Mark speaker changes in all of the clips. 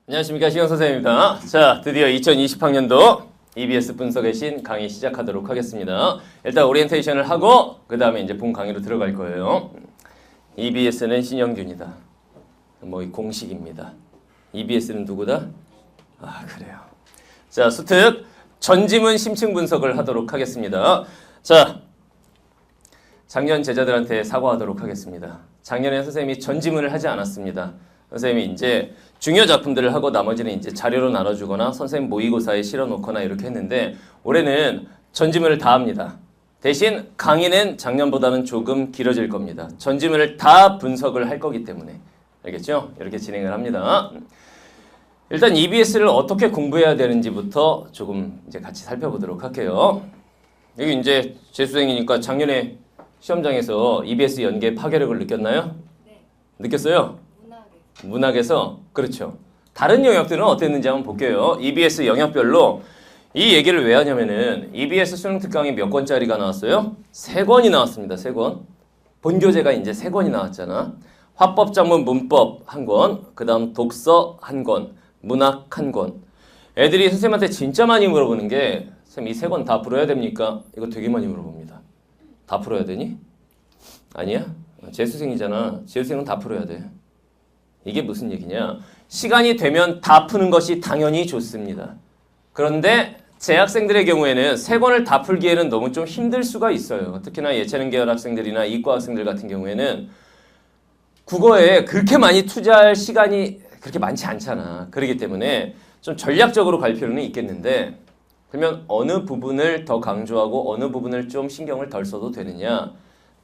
Speaker 1: 안녕하십니까, 시경 선생님입니다. 자, 드디어 2020학년도 EBS 분석의 신 강의 시작하도록 하겠습니다. 일단 오리엔테이션을 하고 그 다음에 이제 본 강의로 들어갈 거예요. EBS는 신영균이다. 뭐 이 공식입니다. EBS는 누구다? 아, 그래요. 자, 수특 전지문 심층 분석을 하도록 하겠습니다. 자, 작년 제자들한테 사과하도록 하겠습니다. 작년에 선생님이 전지문을 하지 않았습니다. 선생님이 이제 중요 작품들을 하고 나머지는 이제 자료로 나눠주거나 선생님 모의고사에 실어놓거나 이렇게 했는데 올해는 전지문을 다 합니다. 대신 강의는 작년보다는 조금 길어질 겁니다. 전지문을 다 분석을 할 거기 때문에. 알겠죠? 이렇게 진행을 합니다. 일단 EBS를 어떻게 공부해야 되는지부터 조금 이제 같이 살펴보도록 할게요. 여기 이제 재수생이니까 작년에 시험장에서 EBS 연계 파괴력을 느꼈나요?
Speaker 2: 네.
Speaker 1: 느꼈어요?
Speaker 2: 문학에서.
Speaker 1: 문학에서 그렇죠. 다른 영역들은 어땠는지 한번 볼게요. EBS 영역별로 이 얘기를 왜 하냐면은 EBS 수능 특강이 몇 권짜리가 나왔어요? 3권이 나왔습니다. 3권. 본교재가 이제 3권이 나왔잖아. 화법, 작문, 문법 1권, 그 다음 독서 1권, 문학 1권. 애들이 선생님한테 진짜 많이 물어보는 게 선생님 이 3권 다 풀어야 됩니까? 이거 되게 많이 물어봅니다. 다 풀어야 되니? 아니야? 재수생이잖아. 재수생은 다 풀어야 돼. 이게 무슨 얘기냐? 시간이 되면 다 푸는 것이 당연히 좋습니다. 그런데 재학생들의 경우에는 3권을 다 풀기에는 너무 좀 힘들 수가 있어요. 특히나 예체능 계열 학생들이나 이과 학생들 같은 경우에는 국어에 그렇게 많이 투자할 시간이 그렇게 많지 않잖아. 그렇기 때문에 좀 전략적으로 갈 필요는 있겠는데 그러면 어느 부분을 더 강조하고 어느 부분을 좀 신경을 덜 써도 되느냐?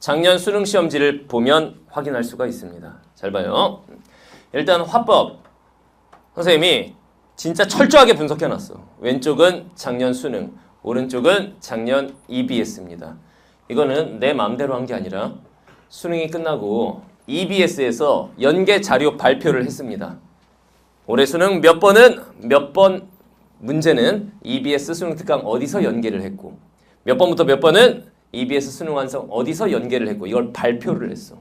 Speaker 1: 작년 수능 시험지를 보면 확인할 수가 있습니다. 잘 봐요. 일단 화법 선생님이 진짜 철저하게 분석해놨어. 왼쪽은 작년 수능, 오른쪽은 작년 EBS입니다. 이거는 내 마음대로 한 게 아니라 수능이 끝나고 EBS에서 연계 자료 발표를 했습니다. 올해 수능 몇 번 문제는 EBS 수능 특강 어디서 연계를 했고 몇 번부터 몇 번은 EBS 수능 완성 어디서 연계를 했고 이걸 발표를 했어.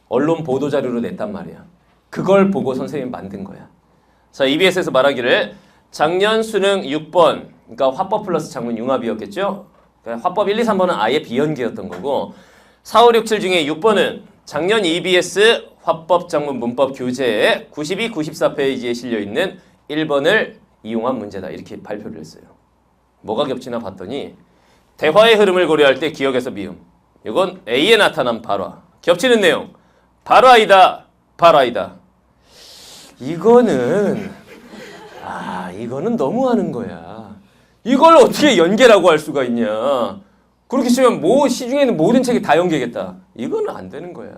Speaker 1: 언론 보도 자료로 냈단 말이야. 그걸 보고 선생님이 만든 거야. 자, EBS에서 말하기를 작년 수능 6번, 그러니까 화법 플러스 작문 융합이었겠죠? 그러니까 화법 1, 2, 3번은 아예 비연계였던 거고 4, 5, 6, 7 중에 6번은 작년 EBS 화법 작문 문법 교재에 92, 94페이지에 실려있는 1번을 이용한 문제다. 이렇게 발표를 했어요. 뭐가 겹치나 봤더니 대화의 흐름을 고려할 때 기억에서 미음. 이건 A에 나타난 발화. 겹치는 내용. 발화이다. 발화이다. 이거는 너무하는 거야. 이걸 어떻게 연계라고 할 수가 있냐. 그렇게 치면 시중에 있는 모든 책이 다 연계겠다. 이거는 안 되는 거야.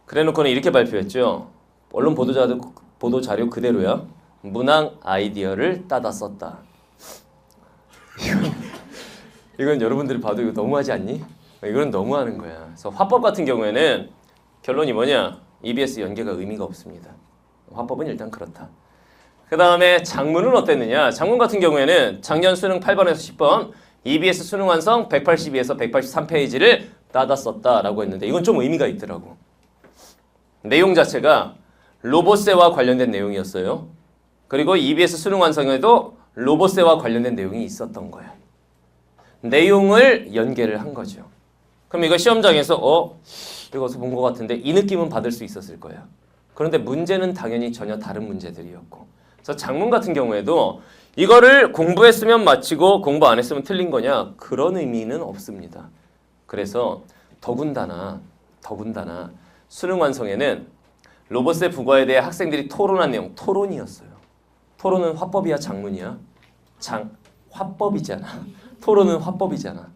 Speaker 1: 그래놓고는 이렇게 발표했죠. 언론 보도 자료 그대로야. 문항 아이디어를 따다 썼다. 이건 여러분들이 봐도 이거 너무하지 않니? 이건 너무하는 거야. 그래서 화법 같은 경우에는 결론이 뭐냐? EBS 연계가 의미가 없습니다. 화법은 일단 그렇다. 그 다음에 작문은 어땠느냐? 작문 같은 경우에는 작년 수능 8번에서 10번 EBS 수능 완성 182에서 183페이지를 따다 썼다라고 했는데 이건 좀 의미가 있더라고. 내용 자체가 로봇세와 관련된 내용이었어요. 그리고 EBS 수능 완성에도 로봇세와 관련된 내용이 있었던 거야. 내용을 연계를 한 거죠. 그럼 이거 시험장에서 이거 어디서 본 것 같은데 이 느낌은 받을 수 있었을 거야. 그런데 문제는 당연히 전혀 다른 문제들이었고 그래서 작문 같은 경우에도 이거를 공부했으면 마치고 공부 안 했으면 틀린 거냐? 그런 의미는 없습니다. 그래서 더군다나 수능 완성에는 로봇세 부과에 대해 학생들이 토론한 내용 토론이었어요. 토론은 화법이야 작문이야? 화법이잖아. 토론은 화법이잖아.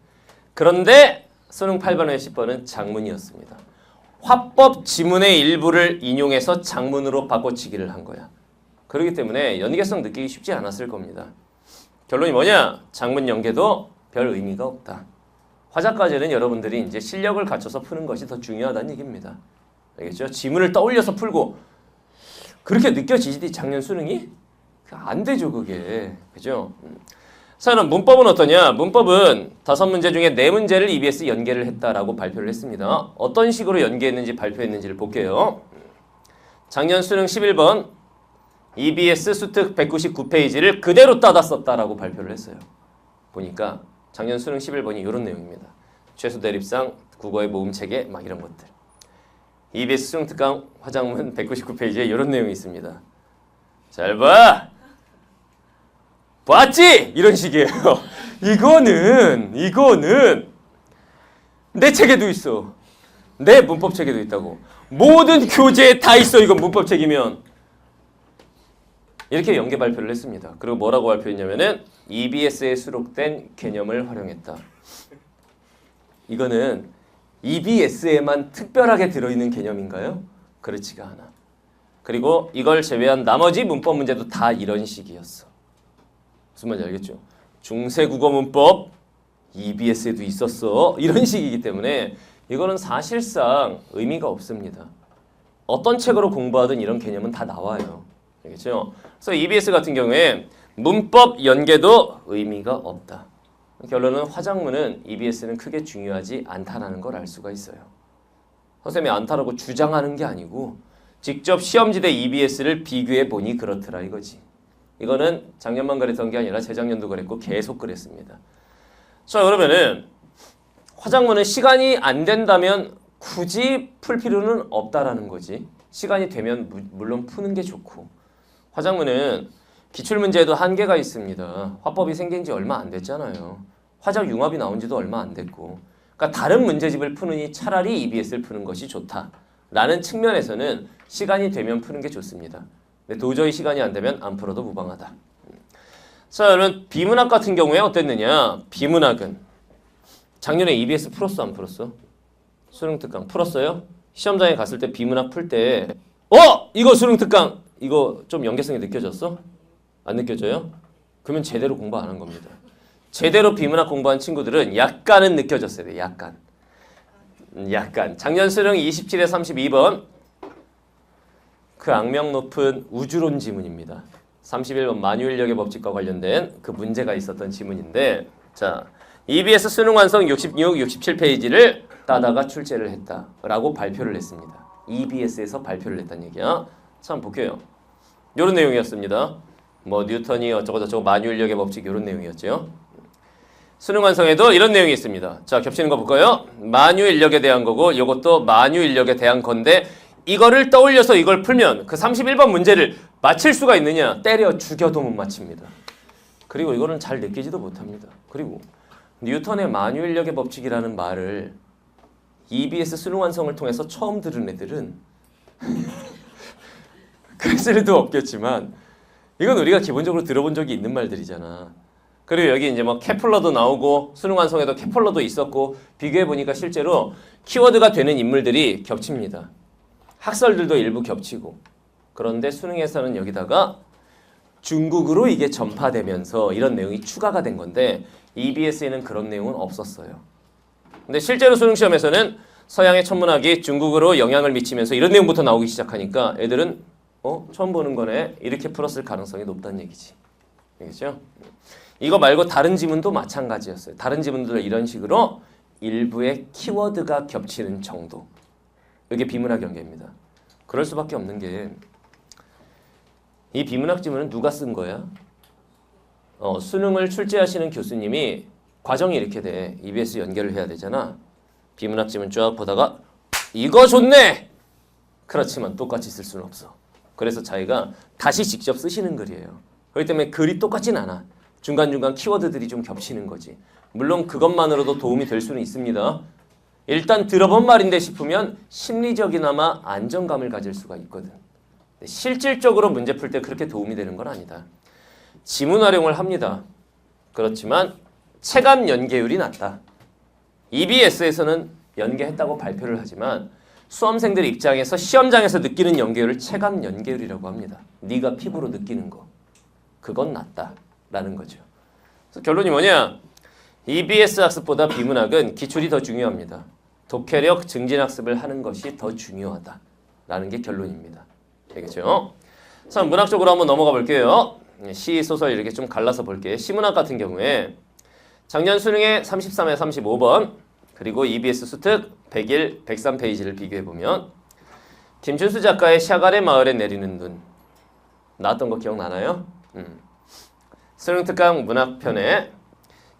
Speaker 1: 그런데 수능 8번에 10번은 작문이었습니다. 화법 지문의 일부를 인용해서 작문으로 바꿔치기를 한 거야. 그렇기 때문에 연계성 느끼기 쉽지 않았을 겁니다. 결론이 뭐냐? 작문 연계도 별 의미가 없다. 화자까지는 여러분들이 이제 실력을 갖춰서 푸는 것이 더 중요하다는 얘기입니다. 알겠죠? 지문을 떠올려서 풀고 그렇게 느껴지지 작년 수능이? 안 되죠 그게. 그죠? 자, 그럼 문법은 어떠냐? 문법은 5문제 중에 4문제를 EBS 연계를 했다라고 발표를 했습니다. 어떤 식으로 연계했는지 발표했는지를 볼게요. 작년 수능 11번 EBS 수특 199페이지를 그대로 따다 썼다라고 발표를 했어요. 보니까 작년 수능 11번이 이런 내용입니다. 최소 대립상, 국어의 모음체계 막 이런 것들. EBS 수능 특강 화장문 199페이지에 이런 내용이 있습니다. 잘 봐! 봤지? 이런 식이에요. 이거는 내 책에도 있어. 내 문법 책에도 있다고. 모든 교재에 다 있어. 이건 문법 책이면. 이렇게 연계 발표를 했습니다. 그리고 뭐라고 발표했냐면은 EBS에 수록된 개념을 활용했다. 이거는 EBS에만 특별하게 들어있는 개념인가요? 그렇지가 않아. 그리고 이걸 제외한 나머지 문법 문제도 다 이런 식이었어. 무슨 말인지 알겠죠? 중세국어 문법 EBS에도 있었어. 이런 식이기 때문에 이거는 사실상 의미가 없습니다. 어떤 책으로 공부하든 이런 개념은 다 나와요. 알겠죠? 그래서 EBS 같은 경우에 문법 연계도 의미가 없다. 결론은 화작문은 EBS는 크게 중요하지 않다라는 걸 알 수가 있어요. 선생님이 않다라고 주장하는 게 아니고 직접 시험지대 EBS를 비교해 보니 그렇더라 이거지. 이거는 작년만 그랬던 게 아니라 재작년도 그랬고 계속 그랬습니다. 자, 그러면은 화작문은 시간이 안 된다면 굳이 풀 필요는 없다라는 거지. 시간이 되면 물론 푸는 게 좋고. 화작문은 기출문제에도 한계가 있습니다. 화법이 생긴 지 얼마 안 됐잖아요. 화작 융합이 나온 지도 얼마 안 됐고. 그러니까 다른 문제집을 푸느니 차라리 EBS를 푸는 것이 좋다라는 측면에서는 시간이 되면 푸는 게 좋습니다. 근데 도저히 시간이 안 되면 안 풀어도 무방하다. 자, 여러분 비문학 같은 경우에 어땠느냐? 비문학은 작년에 EBS 풀었어 안 풀었어? 수능 특강 풀었어요? 시험장에 갔을 때 비문학 풀 때 이거 수능 특강 이거 좀 연계성이 느껴졌어? 안 느껴져요? 그러면 제대로 공부 안 한 겁니다. 제대로 비문학 공부한 친구들은 약간은 느껴졌어야 돼. 약간. 작년 수능 27에 32번 그 악명 높은 우주론 지문입니다. 31번 만유인력의 법칙과 관련된 그 문제가 있었던 지문인데 자 EBS 수능 완성 66, 67페이지를 따다가 출제를 했다라고 발표를 했습니다. EBS에서 발표를 했다는 얘기야. 참 볼게요. 이런 내용이었습니다. 뭐 뉴턴이 어쩌고저쩌고 만유인력의 법칙 이런 내용이었죠. 수능 완성에도 이런 내용이 있습니다. 자 겹치는 거 볼까요? 만유인력에 대한 거고 이것도 만유인력에 대한 건데 이거를 떠올려서 이걸 풀면 그 31번 문제를 맞힐 수가 있느냐? 때려 죽여도 못 맞춥니다. 그리고 이거는 잘 느끼지도 못합니다. 그리고 뉴턴의 만유인력의 법칙이라는 말을 EBS 수능 완성을 통해서 처음 들은 애들은 그럴 리도 없겠지만 이건 우리가 기본적으로 들어본 적이 있는 말들이잖아. 그리고 여기 이제 뭐 케플러도 나오고 수능 완성에도 케플러도 있었고 비교해 보니까 실제로 키워드가 되는 인물들이 겹칩니다. 학설들도 일부 겹치고. 그런데 수능에서는 여기다가 중국으로 이게 전파되면서 이런 내용이 추가가 된 건데 EBS에는 그런 내용은 없었어요. 근데 실제로 수능 시험에서는 서양의 천문학이 중국으로 영향을 미치면서 이런 내용부터 나오기 시작하니까 애들은 처음 보는 거네 이렇게 풀었을 가능성이 높다는 얘기지. 알겠죠? 이거 말고 다른 지문도 마찬가지였어요. 다른 지문들도 이런 식으로 일부의 키워드가 겹치는 정도. 이게 비문학 연계입니다. 그럴 수밖에 없는 게 이 비문학 지문은 누가 쓴 거야? 수능을 출제하시는 교수님이 과정이 이렇게 돼. EBS 연결을 해야 되잖아. 비문학 지문 쫙 보다가 이거 좋네! 그렇지만 똑같이 쓸 수는 없어. 그래서 자기가 다시 직접 쓰시는 글이에요. 그렇기 때문에 글이 똑같진 않아. 중간중간 키워드들이 좀 겹치는 거지. 물론 그것만으로도 도움이 될 수는 있습니다. 일단 들어본 말인데 싶으면 심리적이나마 안정감을 가질 수가 있거든. 실질적으로 문제 풀 때 그렇게 도움이 되는 건 아니다. 지문 활용을 합니다. 그렇지만 체감 연계율이 낮다. EBS에서는 연계했다고 발표를 하지만 수험생들 입장에서 시험장에서 느끼는 연계율을 체감 연계율이라고 합니다. 네가 피부로 느끼는 거. 그건 낮다라는 거죠. 그래서 결론이 뭐냐? EBS 학습보다 비문학은 기출이 더 중요합니다. 독해력 증진 학습을 하는 것이 더 중요하다라는 게 결론입니다. 되겠죠? 자, 문학적으로 한번 넘어가 볼게요. 시, 소설 이렇게 좀 갈라서 볼게요. 시문학 같은 경우에 작년 수능에 33에 35번 그리고 EBS 수특 101, 103페이지를 비교해보면 김준수 작가의 샤갈의 마을에 내리는 눈 나왔던 거 기억나나요? 수능특강 문학편에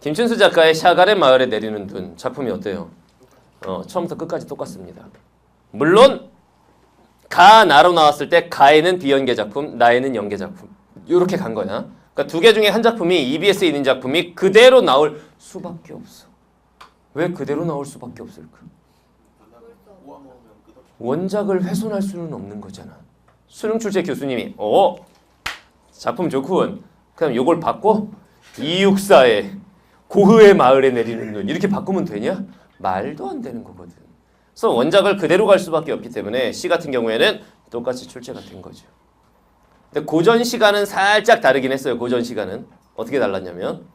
Speaker 1: 김춘수 작가의 샤갈의 마을에 내리는 눈 작품이 어때요? 처음부터 끝까지 똑같습니다. 물론 가, 나로 나왔을 때 가에는 비연계 작품, 나에는 연계 작품 이렇게 간 거야. 그러니까 두 개 중에 한 작품이 EBS에 있는 작품이 그대로 나올 수밖에 없어. 왜 그대로 나올 수밖에 없을까? 원작을 훼손할 수는 없는 거잖아. 수능 출제 교수님이 작품 좋군. 그럼 요걸 바꿔 이육사의 고흐의 마을에 내리는 눈 이렇게 바꾸면 되냐? 말도 안 되는 거거든. 그래서 원작을 그대로 갈 수밖에 없기 때문에 시 같은 경우에는 똑같이 출제가 된 거죠. 근데 고전 시간은 살짝 다르긴 했어요. 고전 시간은 어떻게 달랐냐면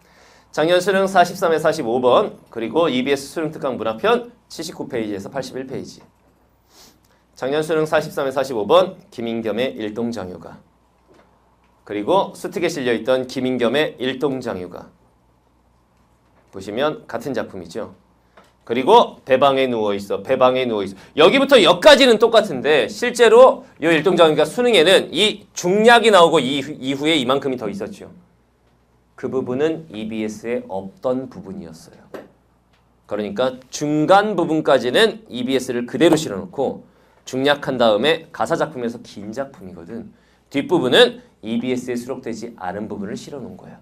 Speaker 1: 작년 수능 43에 45번 그리고 EBS 수능특강 문학편 79페이지에서 81페이지. 작년 수능 43에 45번 김인겸의 일동장유가 그리고 수특에 실려있던 김인겸의 일동장유가 보시면 같은 작품이죠. 그리고 배방에 누워있어. 배방에 누워있어. 여기부터 여기까지는 똑같은데 실제로 이 일동장유가 수능에는 이 중략이 나오고 이후에 이만큼이 더 있었죠. 그 부분은 EBS에 없던 부분이었어요. 그러니까 중간 부분까지는 EBS를 그대로 실어놓고 중략한 다음에 가사 작품에서 긴 작품이거든. 뒷부분은 EBS에 수록되지 않은 부분을 실어놓은 거야.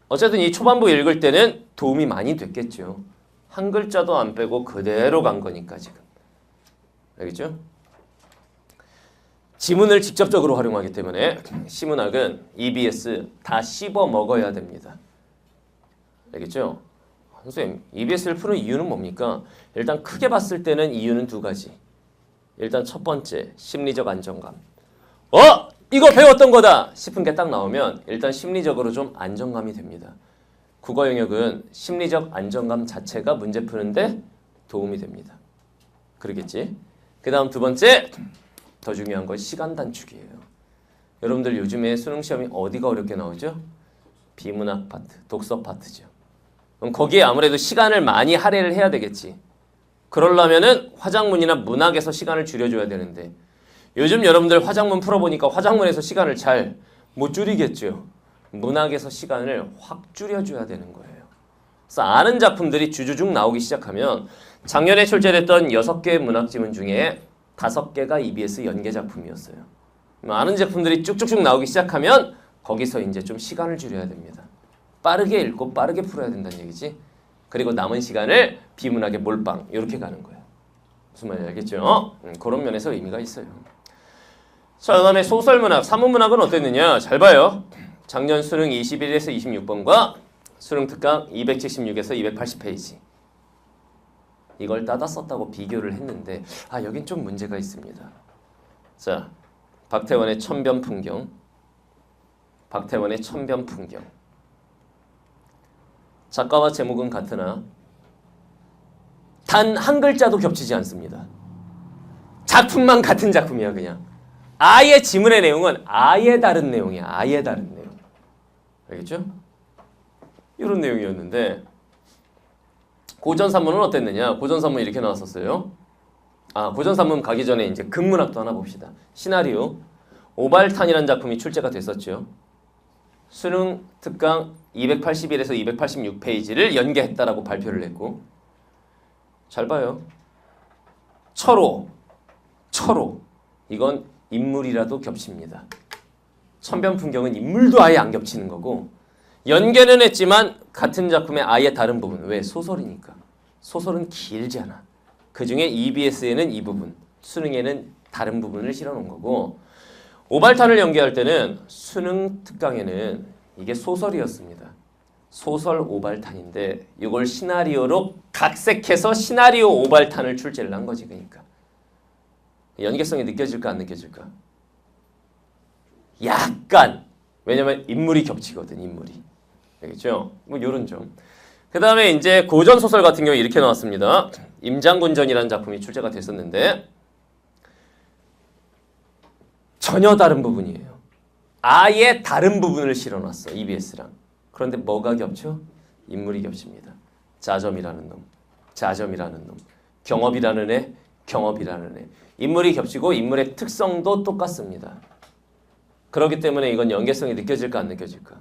Speaker 1: 어쨌든 이 초반부 읽을 때는 도움이 많이 됐겠죠. 한 글자도 안 빼고 그대로 간 거니까 지금. 알겠죠? 지문을 직접적으로 활용하기 때문에 시문학은 EBS 다 씹어 먹어야 됩니다. 알겠죠? 선생님, EBS를 푸는 이유는 뭡니까? 일단 크게 봤을 때는 이유는 두 가지. 일단 첫 번째, 심리적 안정감. 이거 배웠던 거다 싶은 게 딱 나오면 일단 심리적으로 좀 안정감이 됩니다. 국어 영역은 심리적 안정감 자체가 문제 푸는데 도움이 됩니다. 그러겠지? 그 다음 두 번째, 더 중요한 건 시간 단축이에요. 여러분들 요즘에 수능 시험이 어디가 어렵게 나오죠? 비문학 파트, 독서 파트죠. 그럼 거기에 아무래도 시간을 많이 할애를 해야 되겠지. 그러려면은 화작문이나 문학에서 시간을 줄여줘야 되는데 요즘 여러분들 화작문 풀어보니까 화작문에서 시간을 잘 못 줄이겠죠. 문학에서 시간을 확 줄여줘야 되는 거예요. 그래서 아는 작품들이 주주죽 나오기 시작하면 작년에 출제됐던 6개의 문학지문 중에 5개가 EBS 연계 작품이었어요. 아는 작품들이 쭉쭉쭉 나오기 시작하면 거기서 이제 좀 시간을 줄여야 됩니다. 빠르게 읽고 빠르게 풀어야 된다는 얘기지. 그리고 남은 시간을 비문학의 몰빵 이렇게 가는 거예요. 무슨 말인지 알겠죠? 그런 면에서 의미가 있어요. 자, 그 다음에 소설문학, 산문문학은 어땠느냐? 잘 봐요. 작년 수능 21에서 26번과 수능특강 276에서 280페이지. 이걸 따다 썼다고 비교를 했는데 여긴 좀 문제가 있습니다. 자, 박태원의 천변풍경. 박태원의 천변풍경. 작가와 제목은 같으나 단 한 글자도 겹치지 않습니다. 작품만 같은 작품이야 그냥. 아예 지문의 내용은 아예 다른 내용이야. 아예 다른 내용. 알겠죠? 이런 내용이었는데 고전산문은 어땠느냐? 고전산문 이렇게 나왔었어요. 고전산문 가기 전에 이제 근문학도 하나 봅시다. 시나리오 오발탄이라는 작품이 출제가 됐었죠. 수능 특강 281에서 286페이지를 연계했다라고 발표를 했고 잘 봐요. 철호 이건 인물이라도 겹칩니다. 천변풍경은 인물도 아예 안 겹치는 거고 연계는 했지만 같은 작품의 아예 다른 부분. 왜? 소설이니까. 소설은 길잖아. 그중에 EBS에는 이 부분, 수능에는 다른 부분을 실어놓은 거고 오발탄을 연계할 때는 수능 특강에는 이게 소설이었습니다. 소설 오발탄인데 이걸 시나리오로 각색해서 시나리오 오발탄을 출제를 한 거지. 그러니까 연계성이 느껴질까 안 느껴질까? 약간. 왜냐면 인물이 겹치거든. 인물이. 알겠죠? 뭐 요런 점. 그 다음에 이제 고전 소설 같은 경우에 이렇게 나왔습니다. 임장군전이라는 작품이 출제가 됐었는데 전혀 다른 부분이에요. 아예 다른 부분을 실어놨어. EBS랑. 그런데 뭐가 겹쳐? 인물이 겹칩니다. 자점이라는 놈. 자점이라는 놈. 경업이라는 애. 경업이라는 애. 인물이 겹치고 인물의 특성도 똑같습니다. 그렇기 때문에 이건 연계성이 느껴질까 안 느껴질까?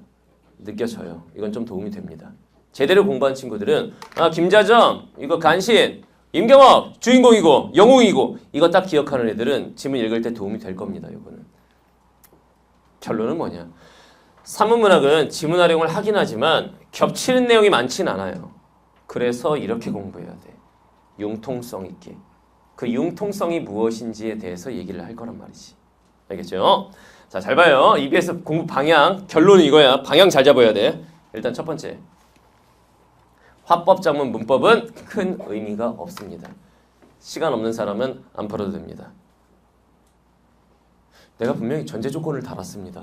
Speaker 1: 느껴져요. 이건 좀 도움이 됩니다. 제대로 공부한 친구들은 김자정, 이거 간신, 임경업 주인공이고 영웅이고 이거 딱 기억하는 애들은 지문 읽을 때 도움이 될 겁니다. 이거는. 결론은 뭐냐? 산문문학은 지문 활용을 하긴 하지만 겹치는 내용이 많진 않아요. 그래서 이렇게 공부해야 돼. 융통성 있게. 그 융통성이 무엇인지에 대해서 얘기를 할 거란 말이지. 알겠죠? 자, 잘 봐요. EBS 공부 방향, 결론은 이거야. 방향 잘 잡아야 돼. 일단 첫 번째. 화법, 작문, 문법은 큰 의미가 없습니다. 시간 없는 사람은 안 풀어도 됩니다. 내가 분명히 전제 조건을 달았습니다.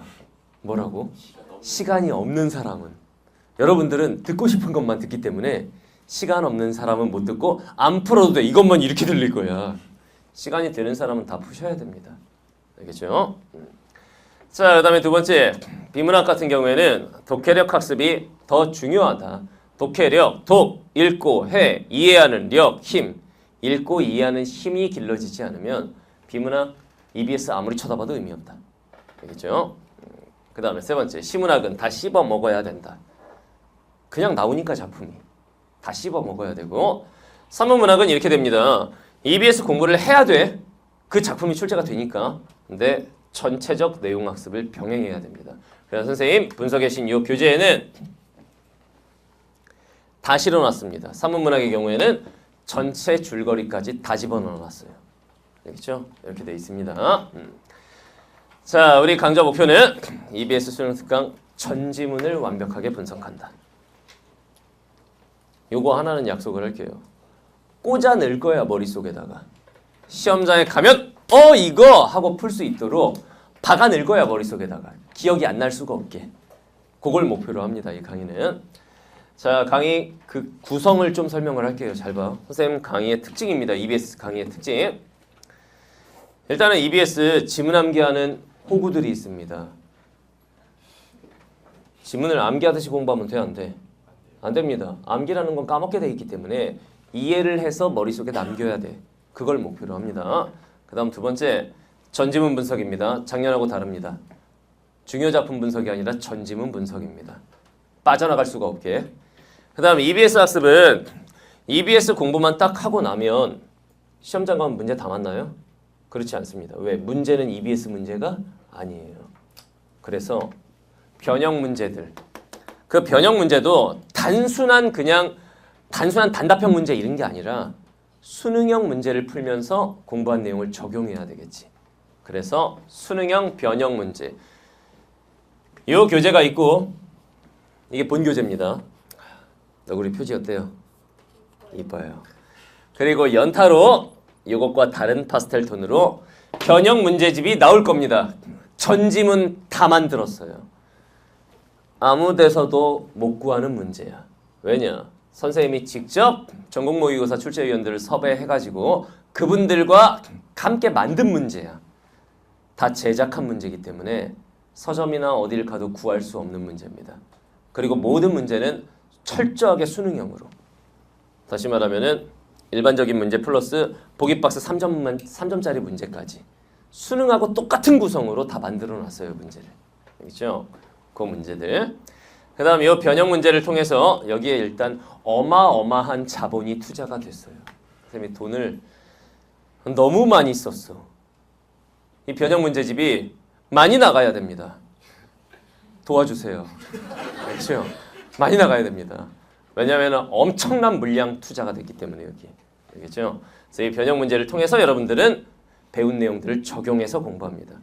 Speaker 1: 뭐라고? 시간이 없는 사람은. 여러분들은 듣고 싶은 것만 듣기 때문에 시간 없는 사람은 못 듣고 안 풀어도 돼. 이것만 이렇게 들릴 거야. 시간이 되는 사람은 다 푸셔야 됩니다. 알겠죠? 자, 그 다음에 두 번째. 비문학 같은 경우에는 독해력 학습이 더 중요하다. 독해력, 독, 읽고, 해, 이해하는 력, 힘. 읽고 이해하는 힘이 길러지지 않으면 비문학, EBS 아무리 쳐다봐도 의미 없다. 알겠죠? 그 다음에 세 번째. 시문학은 다 씹어 먹어야 된다. 그냥 나오니까 작품이. 다 씹어 먹어야 되고. 산문문학은 이렇게 됩니다. EBS 공부를 해야 돼. 그 작품이 출제가 되니까. 근데 전체적 내용 학습을 병행해야 됩니다. 그래서 선생님 분석에 신 이 교재에는 다 실어놨습니다. 산문문학의 경우에는 전체 줄거리까지 다 집어넣어놨어요. 알겠죠? 이렇게 돼 있습니다. 자, 우리 강좌 목표는 EBS 수능 특강 전지문을 완벽하게 분석한다. 요거 하나는 약속을 할게요. 꽂아 넣을 거야, 머릿속에다가. 시험장에 가면 이거 하고 풀 수 있도록 박아 넣을 거야, 머릿속에다가. 기억이 안 날 수가 없게. 그걸 목표로 합니다, 이 강의는. 자, 강의 그 구성을 좀 설명을 할게요. 잘 봐. 선생님 강의의 특징입니다. EBS 강의의 특징. 일단은 EBS 지문 암기하는 호구들이 있습니다. 지문을 암기하듯이 공부하면 돼, 안 돼? 안 됩니다. 암기라는 건 까먹게 돼 있기 때문에 이해를 해서 머릿속에 남겨야 돼. 그걸 목표로 합니다. 그 다음 두 번째, 전지문 분석입니다. 작년하고 다릅니다. 중요 작품 분석이 아니라 전지문 분석입니다. 빠져나갈 수가 없게. 그 다음 EBS 학습은 EBS 공부만 딱 하고 나면 시험장 가면 문제 다 맞나요? 그렇지 않습니다. 왜? 문제는 EBS 문제가 아니에요. 그래서 변형 문제들. 그 변형 문제도 단순한 단답형 문제 이런 게 아니라 수능형 문제를 풀면서 공부한 내용을 적용해야 되겠지. 그래서 수능형 변형 문제. 이 교재가 있고 이게 본 교재입니다. 너구리 표지 어때요? 이뻐요. 그리고 연타로 이것과 다른 파스텔 톤으로 변형 문제집이 나올 겁니다. 전지문 다 만들었어요. 아무 데서도 못 구하는 문제야. 왜냐? 선생님이 직접 전국 모의고사 출제위원들을 섭외해가지고 그분들과 함께 만든 문제야. 다 제작한 문제이기 때문에 서점이나 어딜 가도 구할 수 없는 문제입니다. 그리고 모든 문제는 철저하게 수능형으로. 다시 말하면은 일반적인 문제 플러스 보기 박스 3점짜리 문제까지 수능하고 똑같은 구성으로 다 만들어 놨어요, 문제를. 알겠죠? 그 문제들. 그 다음 이 변형 문제를 통해서 여기에 일단 어마어마한 자본이 투자가 됐어요. 선생님이 돈을 너무 많이 썼어. 이 변형 문제집이 많이 나가야 됩니다. 도와주세요. 알겠죠? 많이 나가야 됩니다. 왜냐하면 엄청난 물량 투자가 됐기 때문에 여기. 알겠죠? 그래서 이 변형 문제를 통해서 여러분들은 배운 내용들을 적용해서 공부합니다.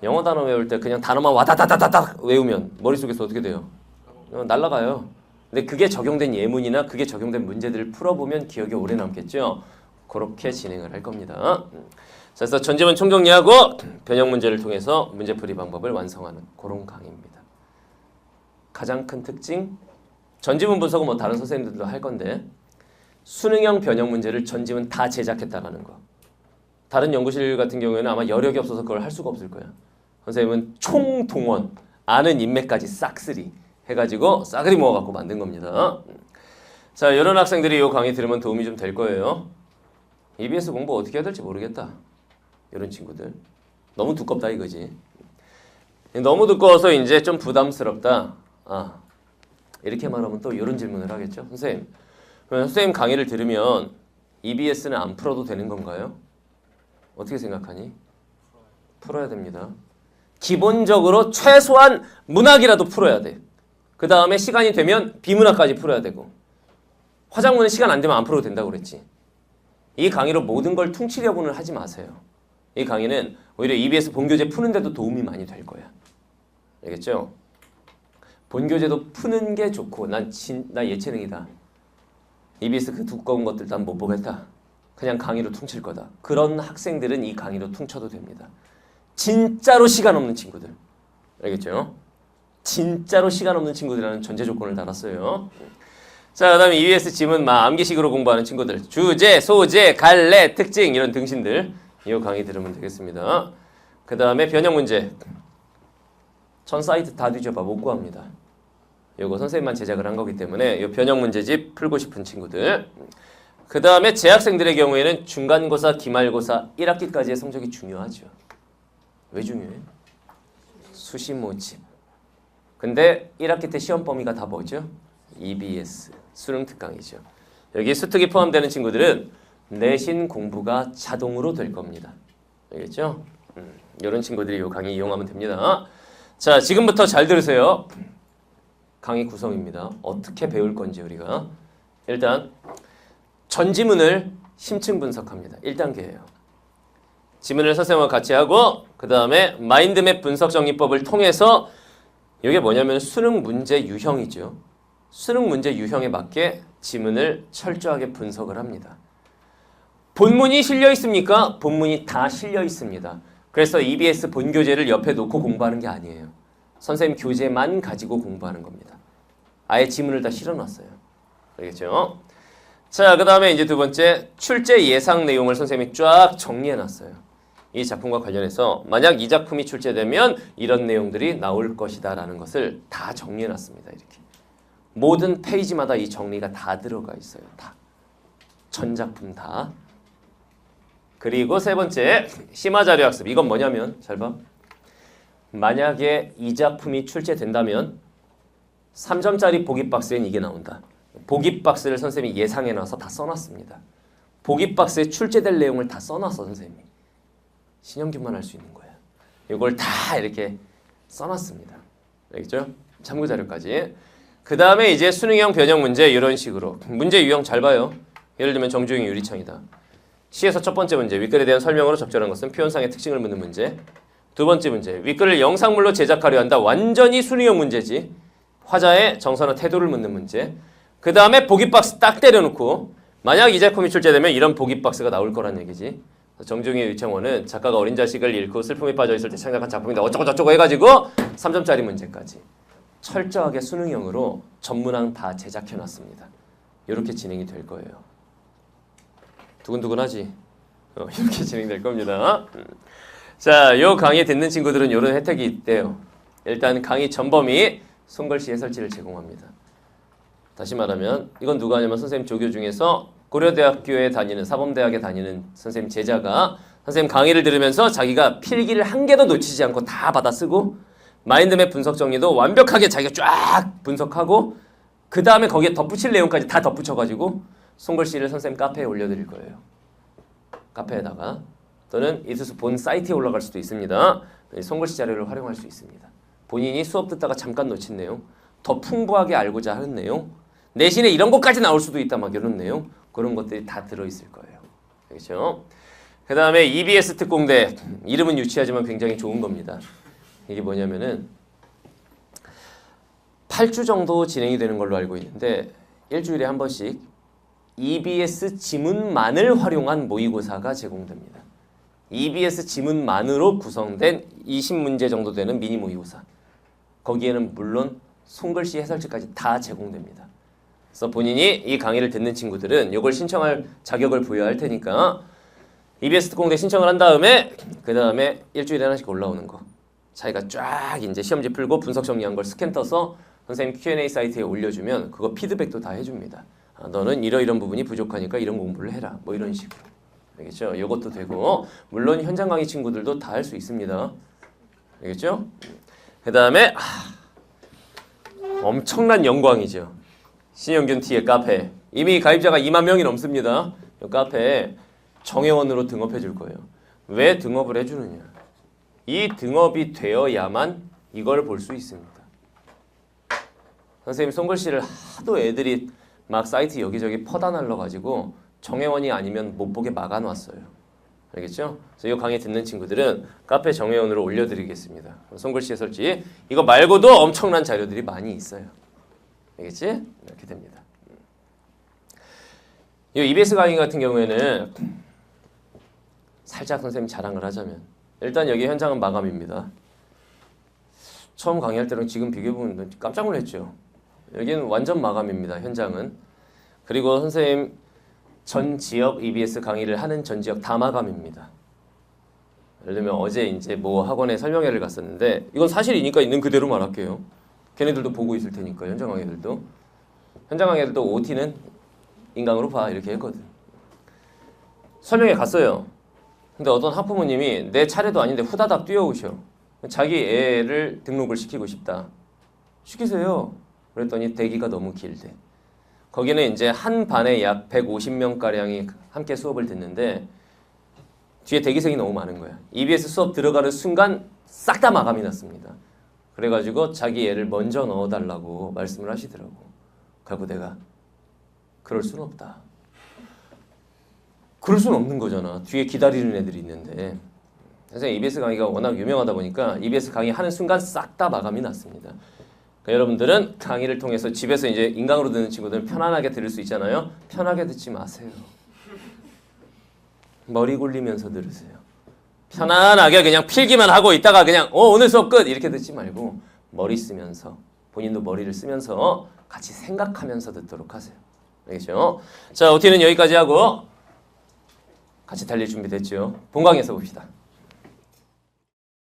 Speaker 1: 영어 단어 외울 때 그냥 단어만 와다다다다닥 외우면 머릿속에서 어떻게 돼요? 날아가요. 근데 그게 적용된 예문이나 그게 적용된 문제들을 풀어보면 기억이 오래 남겠죠? 그렇게 진행을 할 겁니다. 자, 그래서 전지문 총정리하고 변형 문제를 통해서 문제풀이 방법을 완성하는 그런 강의입니다. 가장 큰 특징, 전지문 분석은 뭐 다른 선생님들도 할 건데 수능형 변형 문제를 전지문 다 제작했다라는 거. 다른 연구실 같은 경우에는 아마 여력이 없어서 그걸 할 수가 없을 거야. 선생님은 총동원, 아는 인맥까지 싹쓸이 해가지고 싸그리 모아갖고 만든 겁니다. 자, 이런 학생들이 이 강의 들으면 도움이 좀 될 거예요. EBS 공부 어떻게 해야 될지 모르겠다. 이런 친구들. 너무 두껍다 이거지. 너무 두꺼워서 이제 좀 부담스럽다. 이렇게 말하면 또 이런 질문을 하겠죠. 선생님, 그럼 선생님 강의를 들으면 EBS는 안 풀어도 되는 건가요? 어떻게 생각하니? 풀어야 됩니다. 기본적으로 최소한 문학이라도 풀어야 돼. 그 다음에 시간이 되면 비문학까지 풀어야 되고, 화작문은 시간 안 되면 안 풀어도 된다고 그랬지. 이 강의로 모든 걸 퉁치려고는 하지 마세요. 이 강의는 오히려 EBS 본교재 푸는데도 도움이 많이 될 거야. 알겠죠? 본교재도 푸는 게 좋고, 나 예체능이다. EBS 그 두꺼운 것들 난 못 보겠다. 그냥 강의로 퉁칠 거다. 그런 학생들은 이 강의로 퉁쳐도 됩니다. 진짜로 시간 없는 친구들. 알겠죠? 진짜로 시간 없는 친구들이라는 전제 조건을 달았어요. 자, 그 다음에 EBS 지문 암기식으로 공부하는 친구들. 주제, 소재, 갈래, 특징 이런 등신들. 이 강의 들으면 되겠습니다. 그 다음에 변형 문제. 전 사이트 다 뒤져봐. 못 구합니다. 요거 선생님만 제작을 한 거기 때문에 이 변형 문제집 풀고 싶은 친구들. 그 다음에 재학생들의 경우에는 중간고사, 기말고사 1학기까지의 성적이 중요하죠. 왜 중요해? 수시 모집. 근데 1학기 때 시험 범위가 다 뭐죠? EBS, 수능 특강이죠. 여기 수특이 포함되는 친구들은 내신 공부가 자동으로 될 겁니다. 알겠죠? 이런 친구들이 이 강의 이용하면 됩니다. 자, 지금부터 잘 들으세요. 강의 구성입니다. 어떻게 배울 건지 우리가. 일단 전지문을 심층 분석합니다. 1단계예요. 지문을 선생님과 같이 하고 그 다음에 마인드맵 분석 정리법을 통해서 이게 뭐냐면 수능 문제 유형이죠. 수능 문제 유형에 맞게 지문을 철저하게 분석을 합니다. 본문이 실려 있습니까? 본문이 다 실려 있습니다. 그래서 EBS 본교재를 옆에 놓고 공부하는 게 아니에요. 선생님 교재만 가지고 공부하는 겁니다. 아예 지문을 다 실어놨어요. 알겠죠? 자, 그 다음에 이제 두 번째, 출제 예상 내용을 선생님이 쫙 정리해놨어요. 이 작품과 관련해서 만약 이 작품이 출제되면 이런 내용들이 나올 것이다 라는 것을 다 정리해놨습니다. 이렇게 모든 페이지마다 이 정리가 다 들어가 있어요. 다. 전 작품 다. 그리고 세 번째, 심화자료학습. 이건 뭐냐면 잘 봐. 만약에 이 작품이 출제된다면 3점짜리 보기박스엔 이게 나온다. 보기박스를 선생님이 예상해놔서 다 써놨습니다. 보기박스에 출제될 내용을 다 써놨어 선생님이. 신형균만 할 수 있는 거야. 이걸 다 이렇게 써놨습니다. 알겠죠? 참고자료까지. 그 다음에 이제 수능형 변형 문제 이런 식으로. 문제 유형 잘 봐요. 예를 들면 정주행 유리창이다. 시에서 첫 번째 문제, 윗글에 대한 설명으로 적절한 것은 표현상의 특징을 묻는 문제. 두 번째 문제, 윗글을 영상물로 제작하려 한다. 완전히 수능형 문제지. 화자의 정서나 태도를 묻는 문제. 그 다음에 보기박스 딱 때려놓고 만약 이 작품이 출제되면 이런 보기박스가 나올 거란 얘기지. 정중의 유창원은 작가가 어린 자식을 잃고 슬픔에 빠져있을 때 창작한 작품인데 어쩌고 저쩌고 해가지고 3점짜리 문제까지 철저하게 수능형으로 전문항 다 제작해놨습니다. 이렇게 진행이 될 거예요. 두근두근하지? 이렇게 진행될 겁니다. 자, 요 강의 듣는 친구들은 이런 혜택이 있대요. 일단 강의 전범위 손글씨 해설지를 제공합니다. 다시 말하면 이건 누가 하냐면 선생님 조교 중에서 고려대학교에 다니는 사범대학에 다니는 선생님 제자가 선생님 강의를 들으면서 자기가 필기를 한 개도 놓치지 않고 다 받아 쓰고 마인드맵 분석 정리도 완벽하게 자기가 쫙 분석하고 그 다음에 거기에 덧붙일 내용까지 다 덧붙여가지고 손글씨를 선생님 카페에 올려드릴 거예요. 카페에다가 또는 이수수 본 사이트에 올라갈 수도 있습니다. 손글씨 자료를 활용할 수 있습니다. 본인이 수업 듣다가 잠깐 놓친 내용, 더 풍부하게 알고자 하는 내용, 내신에 이런 것까지 나올 수도 있다 막 이런 내용, 그런 것들이 다 들어있을 거예요. 알겠죠? 그 다음에 EBS 특공대, 이름은 유치하지만 굉장히 좋은 겁니다. 이게 뭐냐면은 8주 정도 진행이 되는 걸로 알고 있는데 일주일에 한 번씩 EBS 지문만을 활용한 모의고사가 제공됩니다. EBS 지문만으로 구성된 20문제 정도 되는 미니 모의고사. 거기에는 물론 손글씨 해설지까지 다 제공됩니다. 그래서 본인이 이 강의를 듣는 친구들은 이걸 신청할 자격을 부여할 테니까 EBS 특공대 신청을 한 다음에 그 다음에 일주일에 하나씩 올라오는 거. 자기가 쫙 이제 시험지 풀고 분석 정리한 걸 스캔 떠서 선생님 Q&A 사이트에 올려주면 그거 피드백도 다 해줍니다. 너는 이러이런 부분이 부족하니까 이런 공부를 해라. 뭐 이런 식으로. 알겠죠? 이것도 되고 물론 현장 강의 친구들도 다 할 수 있습니다. 알겠죠? 그 다음에 엄청난 영광이죠. 신영균 T의 카페. 이미 가입자가 2만 명이 넘습니다. 이 카페에 정회원으로 등업해 줄 거예요. 왜 등업을 해주느냐. 이 등업이 되어야만 이걸 볼 수 있습니다. 선생님 손글씨를 하도 애들이 막 사이트 여기저기 퍼다 날라가지고 정회원이 아니면 못 보게 막아놨어요. 알겠죠? 그래서 이 강의 듣는 친구들은 카페 정회원으로 올려드리겠습니다. 손글씨 해설지. 이거 말고도 엄청난 자료들이 많이 있어요. 알겠지? 이렇게 됩니다. 이 EBS 강의 같은 경우에는 살짝 선생님 자랑을 하자면 일단 여기 현장은 마감입니다. 처음 강의할 때랑 지금 비교해보면 깜짝 놀랐죠. 여기는 완전 마감입니다. 현장은. 그리고 선생님 전 지역 EBS 강의를 하는 전 지역 다 마감입니다. 예를 들면 어제 이제 뭐 학원에 설명회를 갔었는데 이건 사실이니까 있는 그대로 말할게요. 걔네들도 보고 있을 테니까 현장 강의들도. 현장 강의들도 OT는 인강으로 봐 이렇게 했거든. 설명회 갔어요. 근데 어떤 학부모님이 내 차례도 아닌데 후다닥 뛰어오셔. 자기 애를 등록을 시키고 싶다. 시키세요. 그랬더니 대기가 너무 길대. 거기는 이제 한 반에 약 150명가량이 함께 수업을 듣는데 뒤에 대기생이 너무 많은 거야. EBS 수업 들어가는 순간 싹 다 마감이 났습니다. 그래가지고 자기 애를 먼저 넣어달라고 말씀을 하시더라고. 그리고 내가 그럴 수는 없다. 그럴 수는 없는 거잖아. 뒤에 기다리는 애들이 있는데. 선생님 EBS 강의가 워낙 유명하다 보니까 EBS 강의 하는 순간 싹 다 마감이 났습니다. 그러니까 여러분들은 강의를 통해서 집에서 이제 인강으로 듣는 친구들은 편안하게 들을 수 있잖아요. 편하게 듣지 마세요. 머리 굴리면서 들으세요. 편안하게 그냥 필기만 하고 있다가 그냥 오늘 수업 끝 이렇게 듣지 말고 머리 쓰면서 본인도 머리를 쓰면서 같이 생각하면서 듣도록 하세요. 알겠죠? 자, OT는 여기까지 하고 같이 달릴 준비 됐죠? 본강에서 봅시다.